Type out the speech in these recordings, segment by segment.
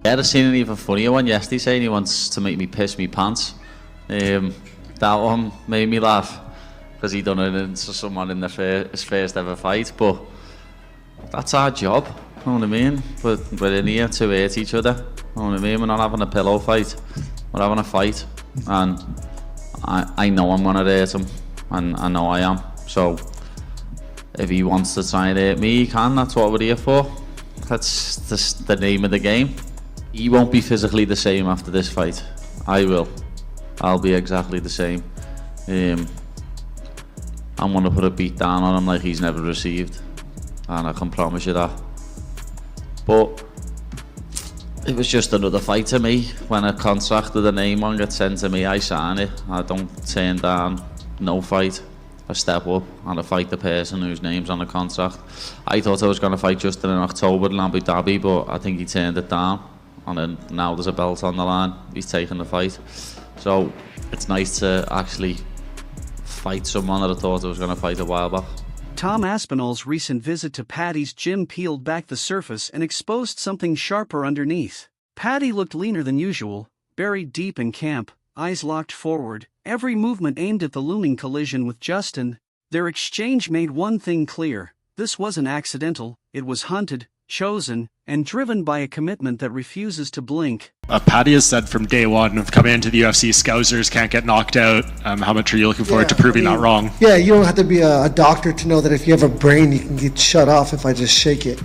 Yeah, I've seen an even funnier one yesterday saying he wants to make me piss me pants. That one made me laugh because he done it into someone in his first ever fight. But that's our job, you know what I mean? We're in here to hurt each other, you know what I mean? We're not having a pillow fight, we're having a fight. And I know I'm gonna hurt him, and I know I am. So if he wants to try and hurt me, he can. That's what we're here for. That's the name of the game. He won't be physically the same after this fight. I will. I'll be exactly the same. I'm gonna put a beat down on him like he's never received, and I can promise you that. But it was just another fight to me. When a contract with a name on gets sent to me, I sign it. I don't turn down no fight. I step up and I fight the person whose name's on the contract. I thought I was going to fight Justin in October in Abu Dhabi, but I think he turned it down. And then now there's a belt on the line. He's taking the fight. So it's nice to actually fight someone that I thought I was going to fight a while back. Tom Aspinall's recent visit to Paddy's gym peeled back the surface and exposed something sharper underneath. Paddy looked leaner than usual, buried deep in camp, eyes locked forward, every movement aimed at the looming collision with Justin. Their exchange made one thing clear: this wasn't accidental, it was hunted, chosen, and driven by a commitment that refuses to blink. Paddy has said from day one of coming into the UFC, Scousers can't get knocked out. How much are you looking forward to proving that wrong? Yeah, you don't have to be a doctor to know that if you have a brain, you can get shut off if I just shake it.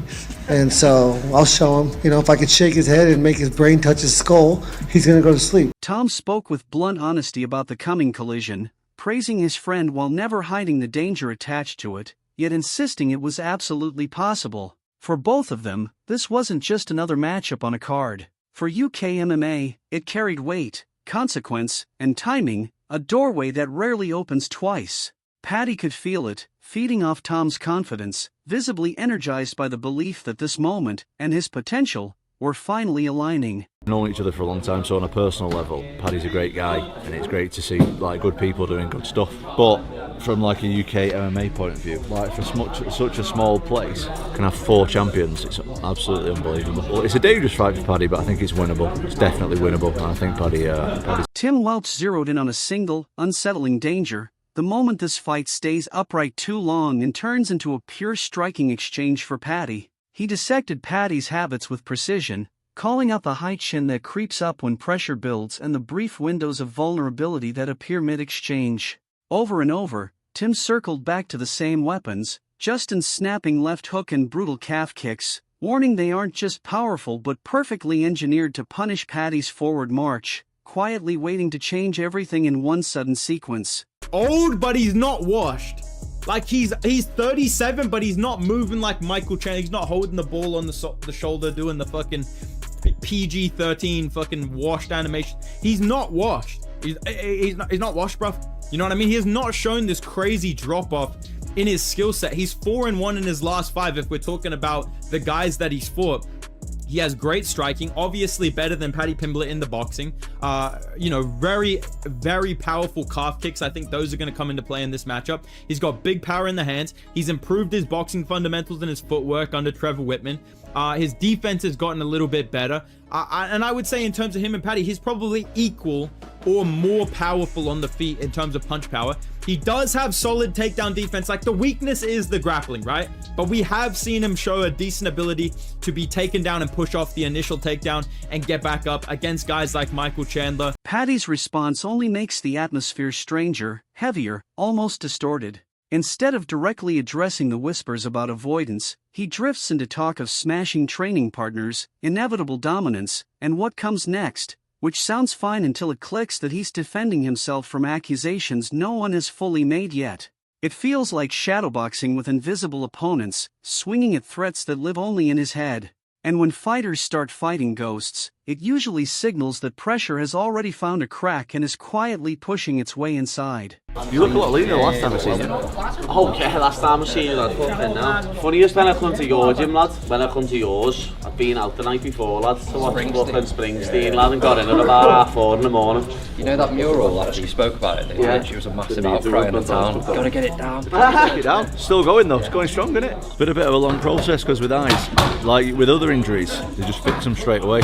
And so I'll show him, if I could shake his head and make his brain touch his skull, he's going to go to sleep. Tom spoke with blunt honesty about the coming collision, praising his friend while never hiding the danger attached to it, yet insisting it was absolutely possible. For both of them, this wasn't just another matchup on a card. For UK MMA, it carried weight, consequence, and timing, a doorway that rarely opens twice. Paddy could feel it, feeding off Tom's confidence, visibly energized by the belief that this moment, and his potential, were finally aligning. We've known each other for a long time, so on a personal level, Paddy's a great guy, and it's great to see good people doing good stuff. But from a UK MMA point of view, for such a small place, can have 4 champions. It's absolutely unbelievable. Well, it's a dangerous fight for Paddy, but I think it's winnable. It's definitely winnable, and I think Paddy's... Tim Welch zeroed in on a single, unsettling danger. The moment this fight stays upright too long and turns into a pure striking exchange for Paddy. He dissected Paddy's habits with precision, calling out the high chin that creeps up when pressure builds and the brief windows of vulnerability that appear mid-exchange. Over and over, Tim circled back to the same weapons, Justin's snapping left hook and brutal calf kicks, warning they aren't just powerful but perfectly engineered to punish Paddy's forward march, quietly waiting to change everything in one sudden sequence. Old, but he's not washed. Like he's 37, but he's not moving like Michael Chan. He's not holding the ball on the shoulder, doing the fucking PG-13 fucking washed animation. He's not washed. He's not washed, bruv. You know what I mean? He has not shown this crazy drop-off in his skill set. He's 4-1 in his last 5 if we're talking about the guys that he's fought. He has great striking, obviously better than Paddy Pimblett in the boxing. Very, very powerful calf kicks. I think those are going to come into play in this matchup. He's got big power in the hands. He's improved his boxing fundamentals and his footwork under Trevor Whitman. His defense has gotten a little bit better. And I would say in terms of him and Paddy, he's probably equal or more powerful on the feet in terms of punch power. He does have solid takedown defense. Like, the weakness is the grappling, right? But we have seen him show a decent ability to be taken down and push off the initial takedown and get back up against guys like Michael Chandler. Paddy's response only makes the atmosphere stranger, heavier, almost distorted. Instead of directly addressing the whispers about avoidance, he drifts into talk of smashing training partners, inevitable dominance, and what comes next, which sounds fine until it clicks that he's defending himself from accusations no one has fully made yet. It feels like shadowboxing with invisible opponents, swinging at threats that live only in his head. And when fighters start fighting ghosts, it usually signals that pressure has already found a crack and is quietly pushing its way inside. You look a lot leaner last time I seen you. Oh yeah, last time I seen you, lad. Fucking now. Funniest when I come to your gym, lad. When I come to yours, I've been out the night before, lad, to watch fucking Springsteen, lad, and got in at about 4:30 in the morning. You know that mural after you spoke about it? Yeah. Literally was a massive outcry in the town. Gotta get it down. Take it down. Still going though. It's going strong, isn't it? Been a bit of a long process because with eyes, like with other injuries, they just fix them straight away.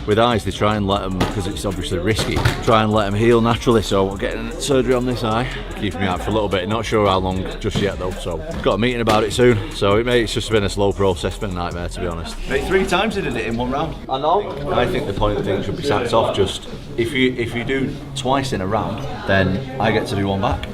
With eyes, they try and let them, because it's obviously risky, try and let them heal naturally. So we're getting surgery on this eye, keeping me out for a little bit. Not sure how long just yet though. So got a meeting about it soon. So it's just been a slow process, been a nightmare to be honest. Mate, 3 times they did it in 1 round. I know. I think the point of the thing should be sacked off. Just if you do twice in a round, then I get to do 1 back.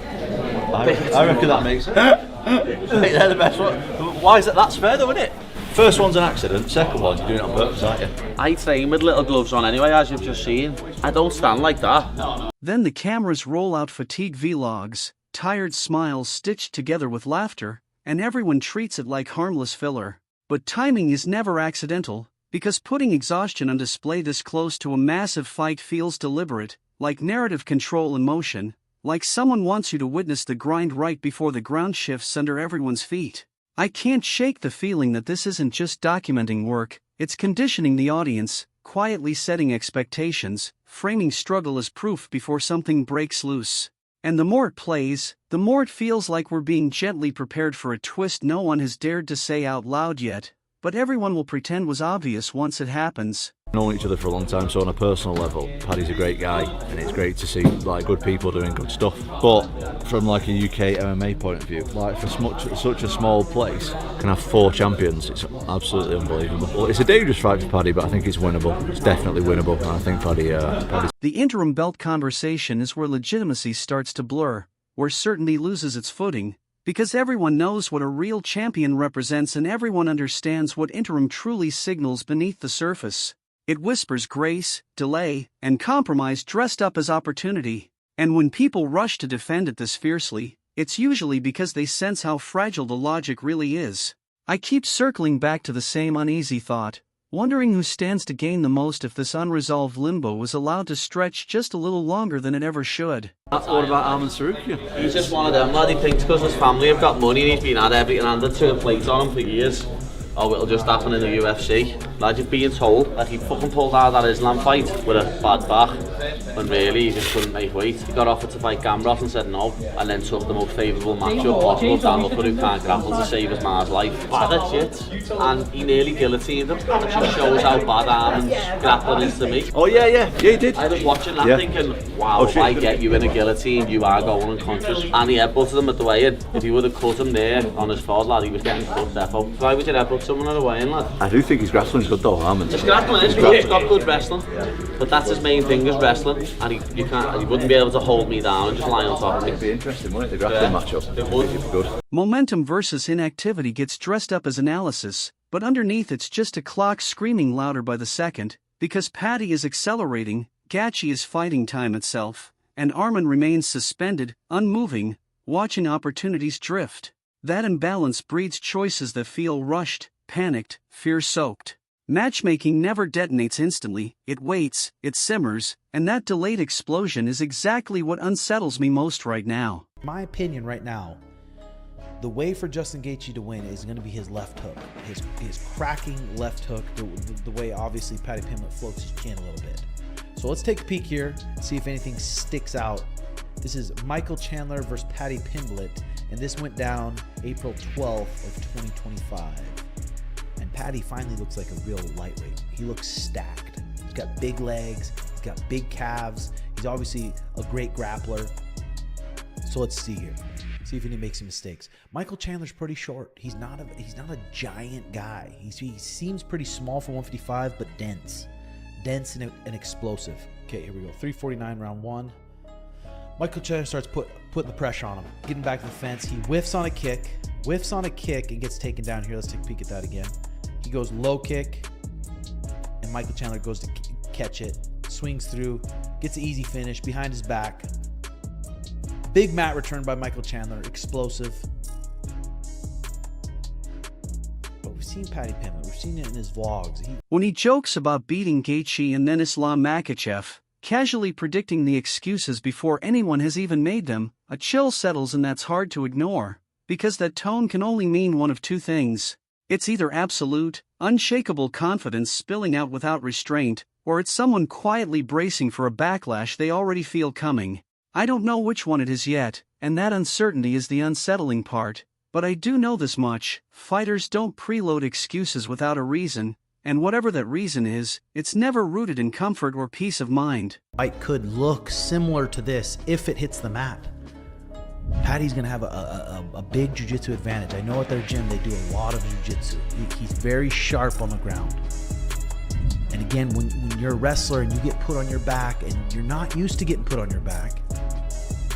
I reckon that makes it. They're the best one. Why is that? That's fair though, isn't it? First one's an accident, second one you're doing it on purpose, aren't you? I train with little gloves on anyway, as you've just seen. I don't stand like that. Then the cameras roll out fatigue vlogs, tired smiles stitched together with laughter, and everyone treats it like harmless filler. But timing is never accidental, because putting exhaustion on display this close to a massive fight feels deliberate, like narrative control in motion, like someone wants you to witness the grind right before the ground shifts under everyone's feet. I can't shake the feeling that this isn't just documenting work, it's conditioning the audience, quietly setting expectations, framing struggle as proof before something breaks loose. And the more it plays, the more it feels like we're being gently prepared for a twist no one has dared to say out loud yet, but everyone will pretend was obvious once it happens. Known each other for a long time, so on a personal level, Paddy's a great guy, and it's great to see like good people doing good stuff. But from like a UK MMA point of view, like for such a small place, can have 4 champions. It's absolutely unbelievable. Well, it's a dangerous fight for Paddy, but I think it's winnable. It's definitely winnable, and I think Paddy's. The interim belt conversation is where legitimacy starts to blur, where certainty loses its footing, because everyone knows what a real champion represents and everyone understands what interim truly signals beneath the surface. It whispers grace, delay, and compromise dressed up as opportunity. And when people rush to defend it this fiercely, it's usually because they sense how fragile the logic really is. I keep circling back to the same uneasy thought, wondering who stands to gain the most if this unresolved limbo is allowed to stretch just a little longer than it ever should. What about Arman Sarukian? He's just one of them, lad. He thinks because his family have got money and he's been had everything handed to a plate on him for years. Oh, it'll just happen in the UFC. Lad, you're being told that he fucking pulled out that Islam fight with a bad back, when really he just couldn't make weight. He got offered to fight Gamrot and said no, and then took the most favourable matchup possible, Dan Upper, who can't grapple, to save his man's life. That's shit. And he nearly guillotined him. It just shows how bad Arman's grappling is to me. Oh yeah, he did. I was watching that thinking, wow, if I get you in a guillotine, you are going unconscious. And he headbutted him at the weigh-in. If he would have cut him there on his foot, lad, he was getting cut defo. Why would you headbutt someone at the weigh-in, lad? I do think his grappling's good though, Arman. His grappling is good, he's got good wrestling. But that's his main thing, is wrestling. And he wouldn't be able to hold me down and just lie on top of me. It'd be interesting, wouldn't it, the grappling matchup? It would. It'd be good. Momentum versus inactivity gets dressed up as analysis, but underneath it's just a clock screaming louder by the second, because Paddy is accelerating, Gaethje is fighting time itself, and Arman remains suspended, unmoving, watching opportunities drift. That imbalance breeds choices that feel rushed, panicked, fear-soaked. Matchmaking never detonates instantly, it waits, it simmers, and that delayed explosion is exactly what unsettles me most right now. My opinion right now, the way for Justin Gaethje to win is going to be his left hook, his cracking left hook, the way obviously Paddy Pimblett floats his chin a little bit. So let's take a peek here and see if anything sticks out. This is Michael Chandler versus Paddy Pimblett, and this went down April 12th of 2025. And Paddy finally looks like a real lightweight. He looks stacked. He's got big legs, he's got big calves. He's obviously a great grappler. So let's see here. See if he makes some mistakes. Michael Chandler's pretty short. He's not a giant guy. He seems pretty small for 155, but dense and explosive. Okay, here we go. 349 round 1. Michael Chandler starts putting the pressure on him, getting back to the fence. He whiffs on a kick, and gets taken down here. Let's take a peek at that again. He goes low kick, and Michael Chandler goes to catch it, swings through, gets an easy finish behind his back. Big mat return by Michael Chandler, explosive. But we've seen Paddy Pimblett. We've seen it in his vlogs. When he jokes about beating Gaethje and then Islam Makhachev, casually predicting the excuses before anyone has even made them, a chill settles, and that's hard to ignore, because that tone can only mean one of two things. It's either absolute, unshakable confidence spilling out without restraint, or it's someone quietly bracing for a backlash they already feel coming. I don't know which one it is yet, and that uncertainty is the unsettling part, but I do know this much: fighters don't preload excuses without a reason, and whatever that reason is, it's never rooted in comfort or peace of mind. Fight could look similar to this if it hits the mat. Paddy's going to have a big jiu-jitsu advantage. I know at their gym they do a lot of jiu-jitsu. He's very sharp on the ground. And again, when you're a wrestler and you get put on your back and you're not used to getting put on your back,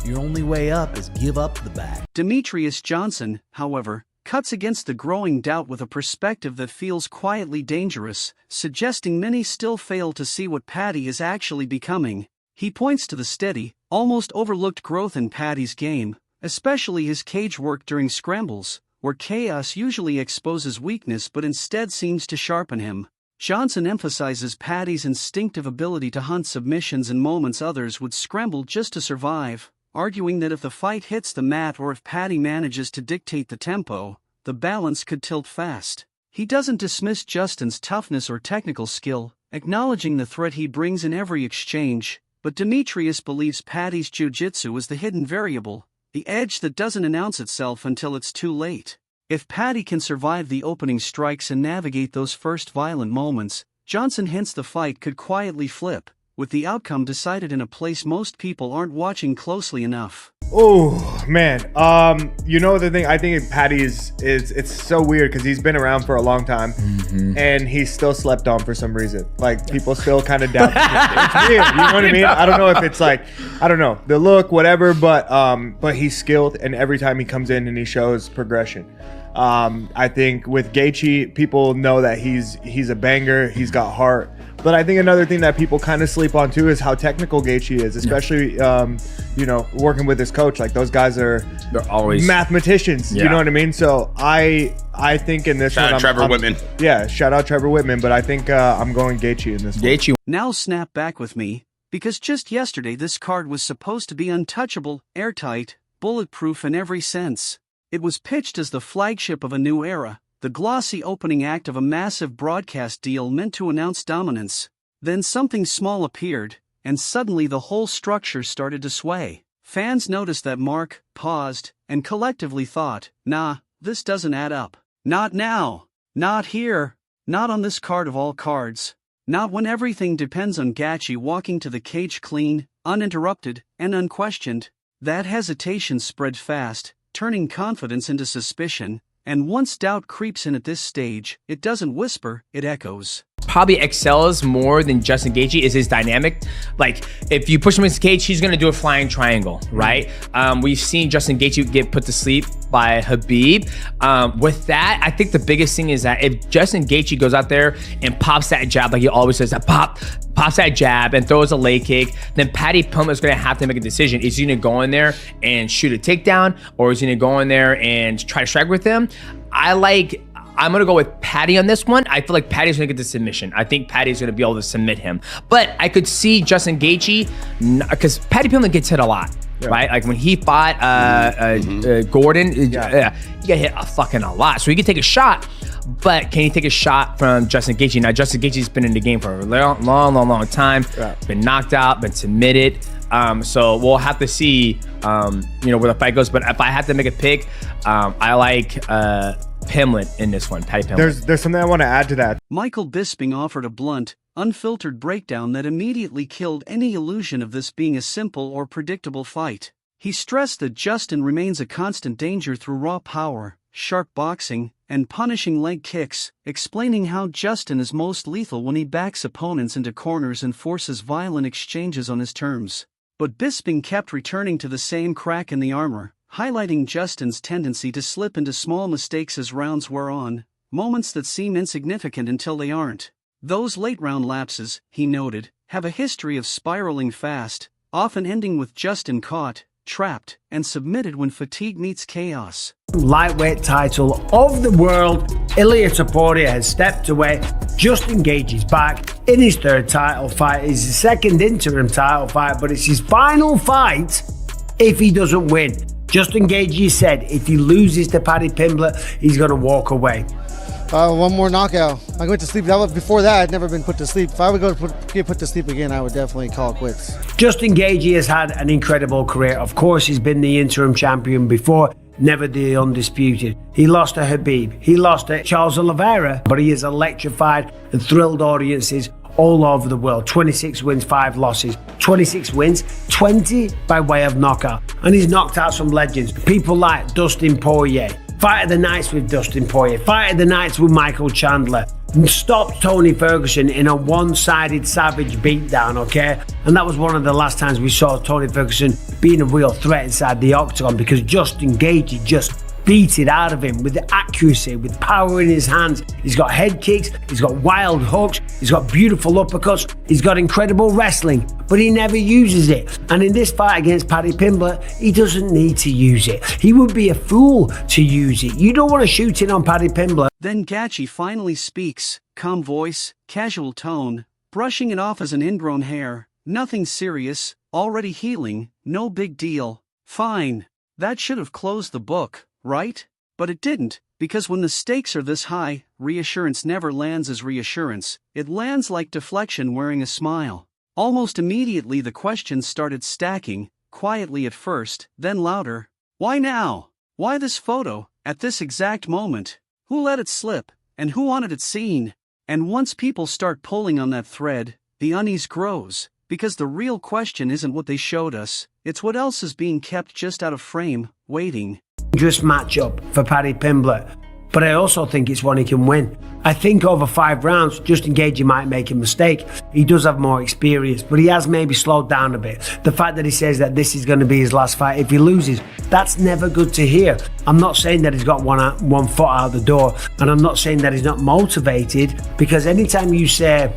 your only way up is give up the back. Demetrius Johnson, however, cuts against the growing doubt with a perspective that feels quietly dangerous, suggesting many still fail to see what Paddy is actually becoming. He points to the steady, almost overlooked growth in Paddy's game, especially his cage work during scrambles, where chaos usually exposes weakness but instead seems to sharpen him. Johnson emphasizes Paddy's instinctive ability to hunt submissions in moments others would scramble just to survive, arguing that if the fight hits the mat or if Paddy manages to dictate the tempo, the balance could tilt fast. He doesn't dismiss Justin's toughness or technical skill, acknowledging the threat he brings in every exchange, but Demetrius believes Paddy's jiu-jitsu is the hidden variable, the edge that doesn't announce itself until it's too late. If Paddy can survive the opening strikes and navigate those first violent moments, Johnson hints the fight could quietly flip, with the outcome decided in a place most people aren't watching closely enough. Oh man, you know the thing, I think Paddy is it's so weird because he's been around for a long time, and he's still slept on for some reason. Like, people still kind of doubt him. It's weird, you know what I mean? I don't know if it's like, I don't know, the look, whatever, but he's skilled, and every time he comes in and he shows progression. I think with Gaethje, people know that he's a banger, he's got heart. But I think another thing that people kind of sleep on too is how technical Gaethje is, especially you know, working with his coach. Like, those guys they're always mathematicians. You know what I mean? So I think in this shout out Trevor Whitman. Yeah, shout out Trevor Whitman. But I think I'm going Gaethje in this one. Now snap back with me, because just yesterday this card was supposed to be untouchable, airtight, bulletproof in every sense. It was pitched as the flagship of a new era, the glossy opening act of a massive broadcast deal meant to announce dominance. Then something small appeared, and suddenly the whole structure started to sway. Fans noticed that mark, paused, and collectively thought, nah, this doesn't add up. Not now. Not here. Not on this card of all cards. Not when everything depends on Gaethje walking to the cage clean, uninterrupted, and unquestioned. That hesitation spread fast, turning confidence into suspicion, and once doubt creeps in at this stage, it doesn't whisper, it echoes. Probably excels more than Justin Gaethje is his dynamic. Like, if you push him into the cage, he's gonna do a flying triangle, right? We've seen Justin Gaethje get put to sleep by Khabib. With that, I think the biggest thing is that if Justin Gaethje goes out there and pops that jab, like he always says, that pops that jab and throws a leg kick, then Paddy Pimblett is gonna have to make a decision. Is he gonna go in there and shoot a takedown, or is he gonna go in there and try to strike with him? I'm going to go with Paddy on this one. I feel like Paddy's going to get the submission. I think Paddy's going to be able to submit him. But I could see Justin Gaethje, because Paddy Pimblett gets hit a lot, right? Like when he fought Gordon, he got hit a lot. So he could take a shot, but can he take a shot from Justin Gaethje? Now, Justin Gaethje's been in the game for a long time, been knocked out, been submitted. So we'll have to see, where the fight goes. But if I had to make a pick, I like Pimblett in this one, Paddy Pimblett. There's something I want to add to that. Michael Bisping offered a blunt, unfiltered breakdown that immediately killed any illusion of this being a simple or predictable fight. He stressed that Justin remains a constant danger through raw power, sharp boxing, and punishing leg kicks, explaining how Justin is most lethal when he backs opponents into corners and forces violent exchanges on his terms. But Bisping kept returning to the same crack in the armor, highlighting Justin's tendency to slip into small mistakes as rounds wear on, moments that seem insignificant until they aren't. Those late-round lapses, he noted, have a history of spiraling fast, often ending with Justin caught, trapped, and submitted when fatigue meets chaos. Lightweight title of the world, Ilia Topuria has stepped away. Justin Gaethje is back in his third title fight. It's his second interim title fight, but it's his final fight if he doesn't win. Justin Gaethje said if he loses to Paddy Pimblett, he's going to walk away. One more knockout. I went to sleep. Before that, I'd never been put to sleep. If I would get put to sleep again, I would definitely call it quits. Justin Gaethje has had an incredible career. Of course, he's been the interim champion before, never the undisputed. He lost to Khabib. He lost to Charles Oliveira, but he has electrified and thrilled audiences all over the world. 26 wins, 5 losses. 26 wins, 20 by way of knockout. And he's knocked out some legends. People like Dustin Poirier. Fight of the nights with Dustin Poirier. Fight of the nights with Michael Chandler. Stopped Tony Ferguson in a one-sided savage beatdown, okay? And that was one of the last times we saw Tony Ferguson being a real threat inside the octagon, because Justin Gaethje just beat it out of him with accuracy, with power in his hands. He's got head kicks, he's got wild hooks, he's got beautiful uppercuts, he's got incredible wrestling, but he never uses it. And in this fight against Paddy Pimblett, he doesn't need to use it. He would be a fool to use it. You don't want to shoot in on Paddy Pimblett. Then Gaethje finally speaks, calm voice, casual tone, brushing it off as an ingrown hair. Nothing serious, already healing, no big deal. Fine. That should have closed the book, right? But it didn't, because when the stakes are this high, reassurance never lands as reassurance. It lands like deflection wearing a smile. Almost immediately the questions started stacking, quietly at first, then louder. Why now? Why this photo, at this exact moment? Who let it slip, and who wanted it seen? And once people start pulling on that thread, the unease grows, because the real question isn't what they showed us, it's what else is being kept just out of frame, waiting. Dangerous matchup for Paddy Pimblett, but I also think it's one he can win. I think over 5 rounds, Justin Gaethje might make a mistake. He does have more experience, but he has maybe slowed down a bit. The fact that he says that this is going to be his last fight if he loses, that's never good to hear. I'm not saying that he's got one foot out the door, and I'm not saying that he's not motivated, because anytime you say,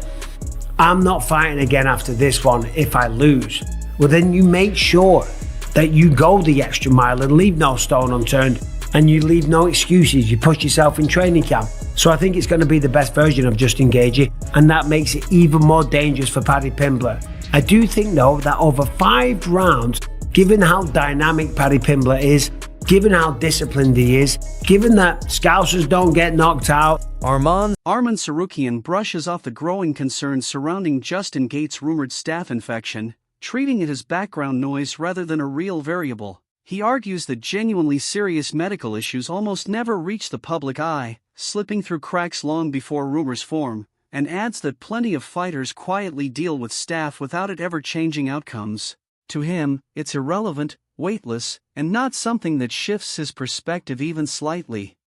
I'm not fighting again after this one if I lose, well then you make sure that you go the extra mile and leave no stone unturned, and you leave no excuses. You push yourself in training camp. So I think it's going to be the best version of Justin Gaethje, and that makes it even more dangerous for Paddy Pimblett. I do think though that over 5 rounds, given how dynamic Paddy Pimblett is, given how disciplined he is, given that Scousers don't get knocked out, Arman Sarukian brushes off the growing concerns surrounding Justin Gaethje's rumored staph infection, treating it as background noise rather than a real variable. He argues that genuinely serious medical issues almost never reach the public eye, slipping through cracks long before rumors form, and adds that plenty of fighters quietly deal with staph without it ever changing outcomes. To him, it's irrelevant, weightless, and not something that shifts his perspective even slightly.